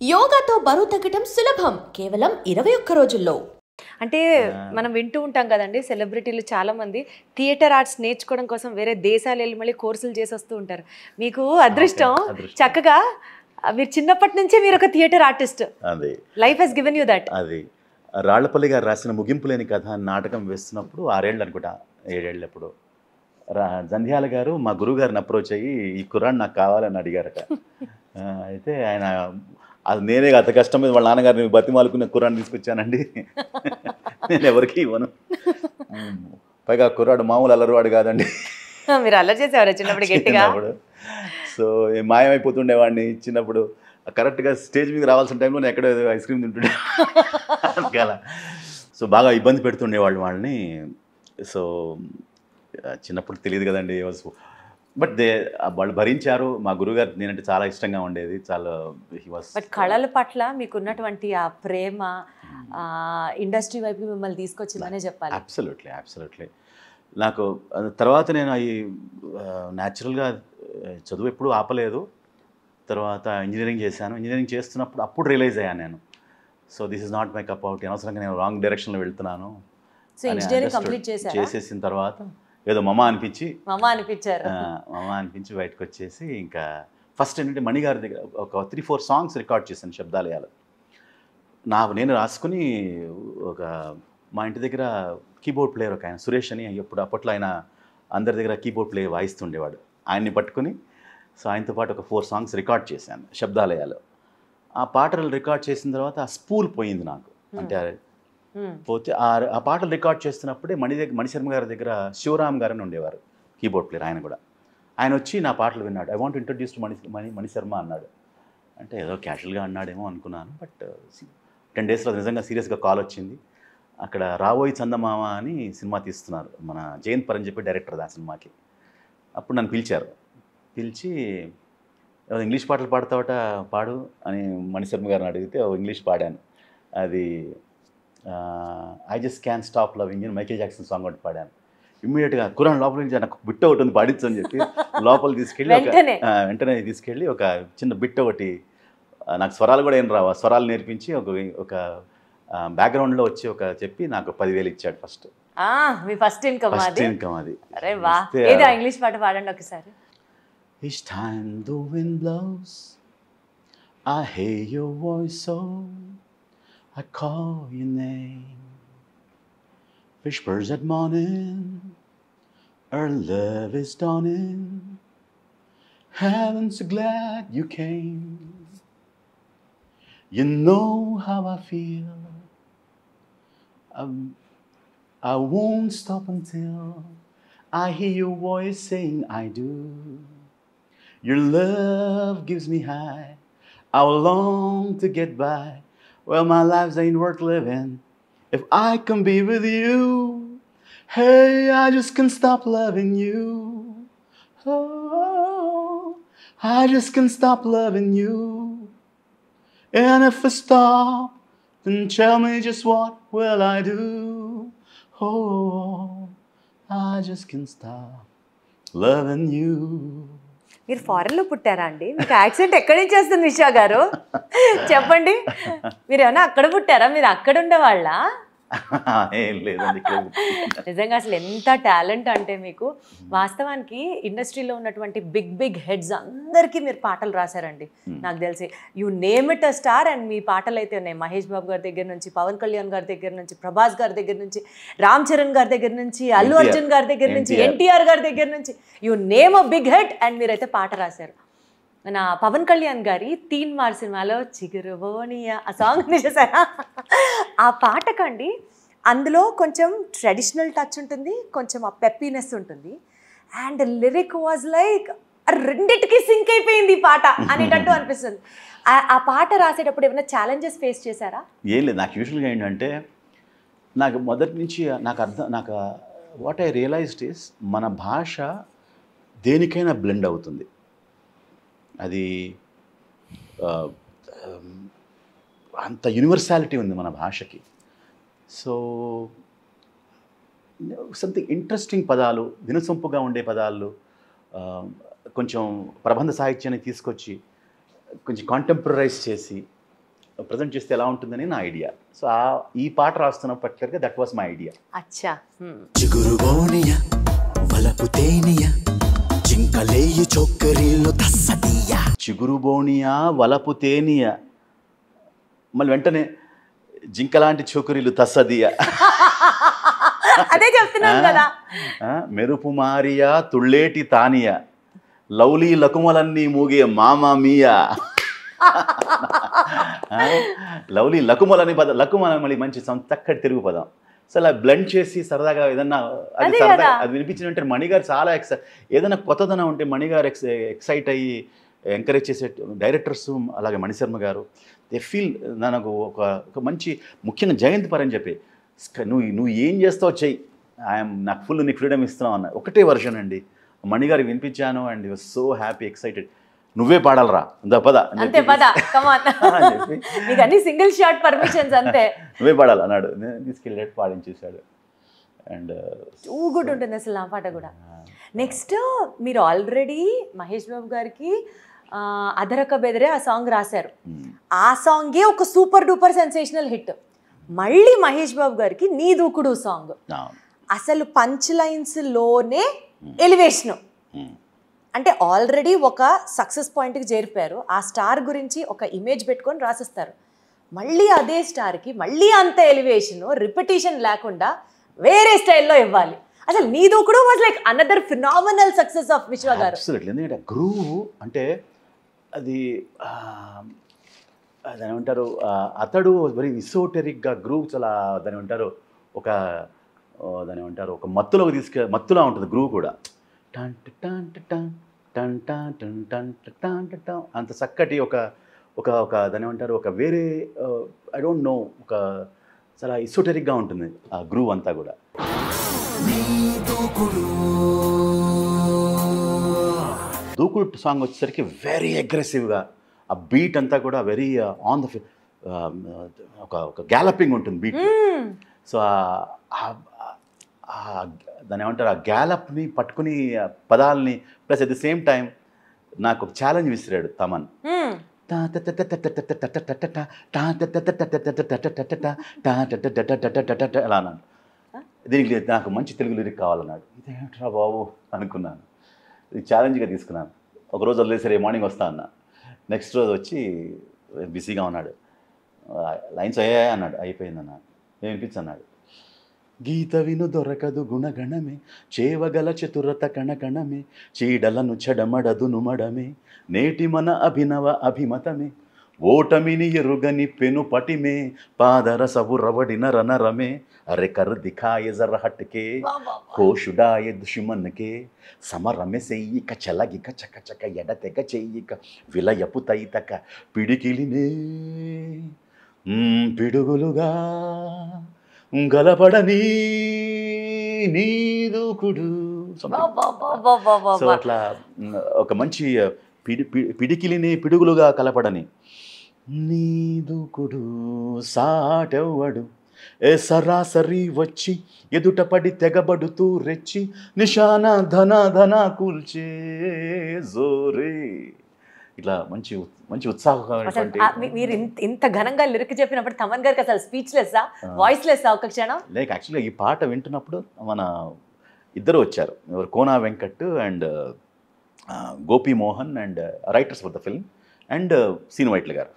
యోగాతో బరువు తగ్గడం సులభం కేవలం 21 రోజుల్లో. అంటే మనం వింటూ ఉంటాం కదండి, సెలబ్రిటీలు చాలా మంది థియేటర్ ఆర్ట్స్ నేర్చుకోవడం కోసం వేరే దేశాలు వెళ్ళి మళ్ళీ కోర్సులు చేసి వస్తూ ఉంటారు. మీకు అదృష్టం చక్కగా మీరు చిన్నప్పటి నుంచే మీరు ఒక థియేటర్ ఆర్టిస్ట్. అది life has given you that. అది రాళ్లపల్లి గారు రాసిన ముగింపు లేని కథ నాటకం వేస్తున్నప్పుడు 6 ఏళ్ళు అనుకుంటా, 7 ఏళ్ళు ఎప్పుడు జంధ్యాల గారు మా గురువు గారిని అప్రోచ్ అయ్యి ఈ కుర్రాన్ని నాకు కావాలని అడిగారట. అయితే ఆయన అది నేనే అంత కష్టం మీద వాళ్ళ నాన్నగారిని బతిమాలుకున్న కుర్రాన్ని తీసుకొచ్చానండి, నేను ఎవరికి ఇవ్వను. పైగా కుర్రాడు మామూలు అల్లరివాడు కాదండి. మీరు అల్లరి చేసేవారు చిన్నప్పుడు గట్టిగా. సో మాయమైపోతుండేవాడిని చిన్నప్పుడు. కరెక్ట్గా స్టేజ్ మీద రావాల్సిన టైంలో నేను ఎక్కడో ఐస్ క్రీమ్ తింటుండే అలా. సో బాగా ఇబ్బంది పెడుతుండేవాళ్ళు వాళ్ళని. సో చిన్నప్పుడు తెలియదు కదండి, బట్ వాళ్ళు భరించారు. మా గురుగారు నేనంటే చాలా ఇష్టంగా ఉండేది, చాలా బట్ కళల పట్ల మీకున్నటువంటి ఆ ప్రేమ ఇండస్ట్రీ వైపు మిమ్మల్ని తీసుకొచ్చిందనే చెప్పాలి. Absolutely absolutely. నాకు తర్వాత నేను అవి న్యాచురల్గా చదువు ఎప్పుడూ ఆపలేదు. తర్వాత ఇంజనీరింగ్ చేశాను. ఇంజనీరింగ్ చేస్తున్నప్పుడు అప్పుడు రియలైజ్ అయ్యాను నేను, so this is not my cup out, అనవసరంగా నేను రాంగ్ డైరెక్షన్లో వెళ్తున్నాను. సో ఇంజనీరింగ్ కంప్లీట్ చేసేసిన తర్వాత ఏదో మమ అనిపించి బయటకు వచ్చేసి ఇంకా ఫస్ట్ ఏంటంటే మణిగారి దగ్గర ఒక 3-4 సాంగ్స్ రికార్డ్ చేశాను శబ్దాలయాలు. నేను రాసుకుని ఒక మా ఇంటి దగ్గర కీబోర్డ్ ప్లేయర్ ఒక ఆయన సురేష్ అని, అప్పట్లో ఆయన అందరి దగ్గర కీబోర్డ్ ప్లేయర్ వాయిస్తుండేవాడు. ఆయన్ని పట్టుకుని సో ఆయనతో పాటు ఒక 4 సాంగ్స్ రికార్డ్ చేశాను శబ్దాలయాలు. ఆ పాటలు రికార్డ్ చేసిన తర్వాత ఆ స్పూల్ పోయింది నాకు. అంటే పోతే ఆ పాటలు రికార్డ్ చేస్తున్నప్పుడే మణిశర్మ గారి దగ్గర శివరామ్ గారని ఉండేవారు కీబోర్డ్ ప్లేయర్. ఆయన కూడా ఆయన వచ్చి నా పాటలు విన్నాడు. I want introduce to Manisharma అన్నాడు. అంటే ఏదో క్యాషువల్గా అన్నాడేమో అనుకున్నాను. బట్ 10 డేస్లో నిజంగా సీరియస్గా కాల్ వచ్చింది. అక్కడ రాబోయి చందమామ అని సినిమా తీస్తున్నారు, మన జయంత్ పర్ అని చెప్పి డైరెక్టర్ ఆ సినిమాకి. అప్పుడు నన్ను పిలిచారు. పిలిచి ఇంగ్లీష్ పాటలు పాడతావట, పాడు అని మణిశర్మ గారిని అడిగితే ఇంగ్లీష్ పాడాను. అది I just can stop loving అని మైకేల్ జాక్సన్ సాంగ్ ఒకటి పాడాను. ఇమ్మీడియట్గా కురాన్ లోపల నుంచి నాకు బిట్ ఒకటి ఉంది పాడించు అని చెప్పి లోపల తీసుకెళ్ళి వెంటనే తీసుకెళ్ళి ఒక చిన్న బిట్ ఒకటి, నాకు స్వరాలు కూడా ఏం రావు, స్వరాలు నేర్పించి ఒక బ్యాక్గ్రౌండ్లో వచ్చి చెప్పి నాకు 10,000 ఇచ్చాడు ఫస్ట్. మీ ఫస్ట్ ఇన్కమ్ అది. అరే వాహ్, ఏదో ఇంగ్లీష్ పాట పాడండి ఒకసారి. Each time the wind blows, I hear your voice, so I call your name. Whispers at morning, our love is dawning. Heaven's so glad you came. You know how I feel. I won't stop until I hear your voice saying I do. Your love gives me high, I long to get by. Well, my life ain't worth living if I can be with you. Hey, I just can't stop loving you. Oh, I just can't stop loving you. And if I stop, then tell me just what will I do. Oh, I just can't stop loving you. మీరు ఫారెన్లో పుట్టారా అండి? మీకు accent ఎక్కడి నుంచి వస్తుంది నిషా గారు, చెప్పండి. మీరు ఏమన్నా అక్కడ పుట్టారా? మీరు అక్కడ ఉండేవాళ్ళ? నిజంగా అసలు ఎంత టాలెంట్ అంటే మీకు. వాస్తవానికి ఇండస్ట్రీలో ఉన్నటువంటి బిగ్ హెడ్స్ అందరికీ మీరు పాటలు రాశారండి. నాకు తెలిసి you name it a star. And మీ పాటలు అయితే ఉన్నాయి మహేష్ బాబు గారి దగ్గర నుంచి, పవన్ కళ్యాణ్ గారి దగ్గర నుంచి, ప్రభాస్ గారి దగ్గర నుంచి, రామ్ చరణ్ గారి దగ్గర నుంచి, అల్లు అర్జున్ గారి దగ్గర నుంచి, ఎన్టీఆర్ గారి దగ్గర నుంచి, you name a big head and మీరైతే పాట రాశారు. నా పవన్ కళ్యాణ్ గారి 3 మార్ సినిమాలో చిగురు బోనియా ఆ సాంగ్ చేశారా? ఆ పాటకండి అందులో కొంచెం ట్రెడిషనల్ టచ్ ఉంటుంది, కొంచెం ఆ పెప్పీనెస్ ఉంటుంది. అండ్ లిరిక్ వాజ్ లైక్ రెండిటికి సింక్ అయిపోయింది ఈ పాట అనేటట్టు అనిపిస్తుంది. ఆ పాట రాసేటప్పుడు ఏమైనా ఛాలెంజెస్ ఫేస్ చేశారా? ఏం లేదు. నాకు యూజువల్గా ఏంటంటే నాకు మొదటి నుంచి నాకు వాట్ ఐ రియలైజ్డ్ ఈస్ మన భాష దేనికైనా బ్లెండ్ అవుతుంది. అది అంత యూనివర్సాలిటీ ఉంది మన భాషకి. సో సంథింగ్ ఇంట్రెస్టింగ్ పదాలు, వినసొంపుగా ఉండే పదాలు, కొంచెం ప్రబంధ సాహిత్యాన్ని తీసుకొచ్చి కొంచెం కాంటెంపరైజ్ చేసి ప్రజెంట్ చేస్తే ఎలా ఉంటుందని నా ఐడియా. సో ఈ పాట రాస్తున్న పర్టికులర్గా దట్ వాస్ మై ఐడియా. అచ్చా. చిగురు బోనియ వలపు తేనియ జింకలేయి చొక్కరిలో తస్సదియ. చిగురు బోనియా వలపు తేనియ, మళ్ళీ వెంటనే జింక లాంటి చోకరీలు తస్సదియ. అదే చెప్తున్నాను కదా. మెరుపు మారియా తుళ్ళేటి తానియ, లవ్లీ లకుమలన్నీ మూగే మామా మియా. లవ్లీ లకుమలని పదం, లకుమల మళ్ళీ మంచి చక్కటి తెలుగు పదం. సో అలా బ్లెండ్ చేసి సరదాగా ఏదన్నా అది సరదాగా అది వినిపించినంటే మణిగారు చాలా ఏదైనా కొత్తదనం ఉంటే మణిగారు ఎక్సైట్ అయ్యి ఎంకరేజ్ చేసే డైరెక్టర్స్, అలాగే మణిశర్మ గారు దే ఫీల్ నాకు ఒక మంచి, ముఖ్యంగా జయంత్ పర్ అని చెప్పి నువ్వు ఏం చేస్తావు చెయ్యి, నాకు ఫుల్ నీకు ఫ్రీడమ్ ఇస్తున్నావు అన్న ఒకటే వర్షన్ అండి. మణిగారు వినిపించాను and you was so happy, excited. నువ్వే పాడాలరా పద అంతే, పద కమాన్, నీకు అన్ని సింగిల్ షాట్ పర్మిషన్స్ అంతే, నువ్వే పాడాలి అన్నాడు. నేను తీసుకెళ్ళి పాడించేశాడు. అండ్ టూ గుడ్ ఉంటుంది అసలు ఆ పాట కూడా. నెక్స్ట్ మీరు ఆల్రెడీ మహేష్ బాబు గారికి అదరక బెదరే ఆ సాంగ్ రాశారు. ఆ సాంగే ఒక సూపర్ డూపర్ సెన్సేషనల్ హిట్. మళ్ళీ మహేష్ బాబు గారికి నీ దూకుడు సాంగ్ అసలు పంచ్ లైన్స్లోనే ఎలివేషను. అంటే ఆల్రెడీ ఒక సక్సెస్ పాయింట్కి చేరిపోయారు. ఆ స్టార్ గురించి ఒక ఇమేజ్ పెట్టుకొని రాసిస్తారు. మళ్ళీ అదే స్టార్కి మళ్ళీ అంత ఎలివేషను, రిపిటేషన్ లేకుండా వేరే స్టైల్లో ఇవ్వాలి. అసలు నీ దూకుడు was like another phenomenal success of విశ్వ గారు. ఎందుకంటే గ్రూవ్ అంటే అది దాని ఏమంటారు, అతడు వెరీ ఇసోటెరిక్గా గ్రూవ్ చాలా దాని ఏమంటారు దాని ఏమంటారు ఒక మత్తులోకి మత్తులా ఉంటుంది గ్రూవ్ కూడా. అంత చక్కటి ఒక దాని ఏమంటారు ఒక వేరే ఐ డోంట్ నో ఒక చాలా ఇసోటెరిక్గా ఉంటుంది ఆ గ్రూవ్ అంతా కూడా. దూకుడు సాంగ్ వచ్చేసరికి వెరీ అగ్రెసివ్గా ఆ బీట్ అంతా కూడా వెరీ ఆన్ ద ఒక గ్యాలపింగ్ ఉంటుంది బీట్. సో దాని ఏమంటారు ఆ గ్యాలప్ని పట్టుకుని పదాలని plus at the same time నాకు ఒక ఛాలెంజ్ విసిరాడు తమన్. అలా అన్నాను. దీనికి నాకు మంచి తెలుగు లిరిక్ కావాలన్నాడు. ఇదేంట్రా బాబు అనుకున్నాను, ఇది ఛాలెంజ్గా తీసుకున్నాను. ఒకరోజు వదిలేసరి మార్నింగ్ వస్తా అన్న. నెక్స్ట్ రోజు వచ్చి బిజీగా ఉన్నాడు. లైన్స్ అయ్యాయా అన్నాడు. అయిపోయిందన్న. నేను వినిపించన్నాడు. గీత విను దొరకదు గుణగణమే, చేవగల చతురత కణకణమే, చీడలను చెడమడదు నుమడమే, నేటి మన అభినవ అభిమతమే, ఓటమిని ఎరుగని పెను పటిమే, పాదరసవు రవడిన రణరమే, అరే కర్ దిఖాయ జర హట్కే, కోషుడాయ దుష్మన్కే, సమరమె సెయ్యిక చలగిక చకచక ఎడతెగ చెయ్యిక, విలయపు తైతక పిడికిలినే పిడుగులుగా గలపడని నీ దూకుడు. సో అట్లా ఒక మంచి పిడికిలిని పిడుగులుగా కలపడని నీ దూకుడు సాటెవ్వడు, ఏ సరాసరి వచ్చి ఎదుటపడి తెగబడుతూ రెచ్చి, నిశాన ధన ధన కూల్చే జోరే. ఇట్లా మంచి మంచి ఉత్సాహమైనటువంటి. మీరు ఇంత ఘనంగా లిరిక్ చెప్పినప్పుడు తమన్ గారికి అసలు స్పీచ్లెస్సా, వాయిస్లెస్సా ఒక క్షణం? లైక్ యాక్చువల్గా ఈ పాట వింటున్నప్పుడు మన ఇద్దరు వచ్చారు, Kona Venkat and Gopi Mohan and writers for the film and Seenu Vaitla గారు.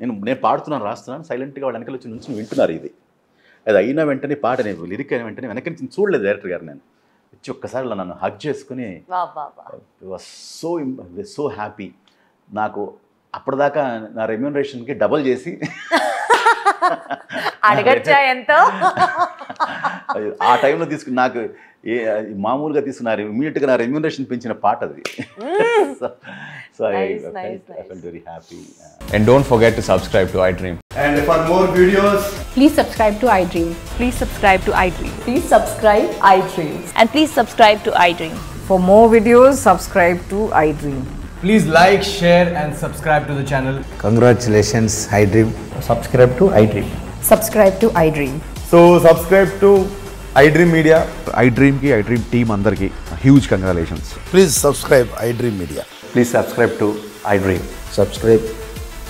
నేను పాడుతున్నాను, రాస్తున్నాను, సైలెంట్గా వాళ్ళ వెనకాల వచ్చి నుంచి వింటున్నారు. అది అయిన వెంటనే పాట నేను లిరిక్ అయిన వెంటనే వెనక నుంచి చూడలేదు డైరెక్టర్ గారు. నేను వచ్చి ఒక్కసారి నన్ను హగ్ చేసుకుని సో హ్యాపీ. నాకు అప్పటిదాకా నా రెమ్యూనరేషన్కి డబల్ చేసి అడగచ్చా ఎంతో ఆ టైంలో తీసుకుని నాకు మామూలుగా తీసుకున్నారు, ఇమీడియట్గా నా రెమ్యూనరేషన్ పెంచిన పాట అది. So I felt very happy. And don't forget to subscribe to iDream. And for more videos, please subscribe to iDream. Please subscribe to iDream. Please subscribe iDream. And please subscribe to iDream. For more videos, subscribe to iDream. please like, share and subscribe to the channel. Congratulations, iDream. Subscribe to iDream. Subscribe to iDream. So subscribe to iDream Media. iDream team andarki huge congratulations. Please subscribe iDream Media. Please subscribe to iDream. Subscribe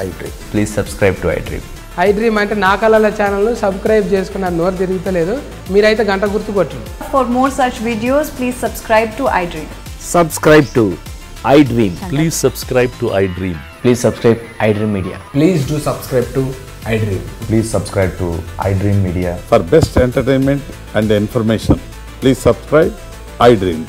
iDream. Please subscribe to iDream. iDream అంటే నా కళల ఛానల్ను subscribe చేసుకున్న నోరు తిరుగుతలేదు, మీరైతే గంట గుర్తు కొట్టండి. For more such videos, please subscribe to iDream. Subscribe to iDream. Please subscribe to iDream. Please subscribe iDream Media. Please do subscribe to iDream. Please subscribe to iDream Media. For best entertainment and information, please subscribe iDream.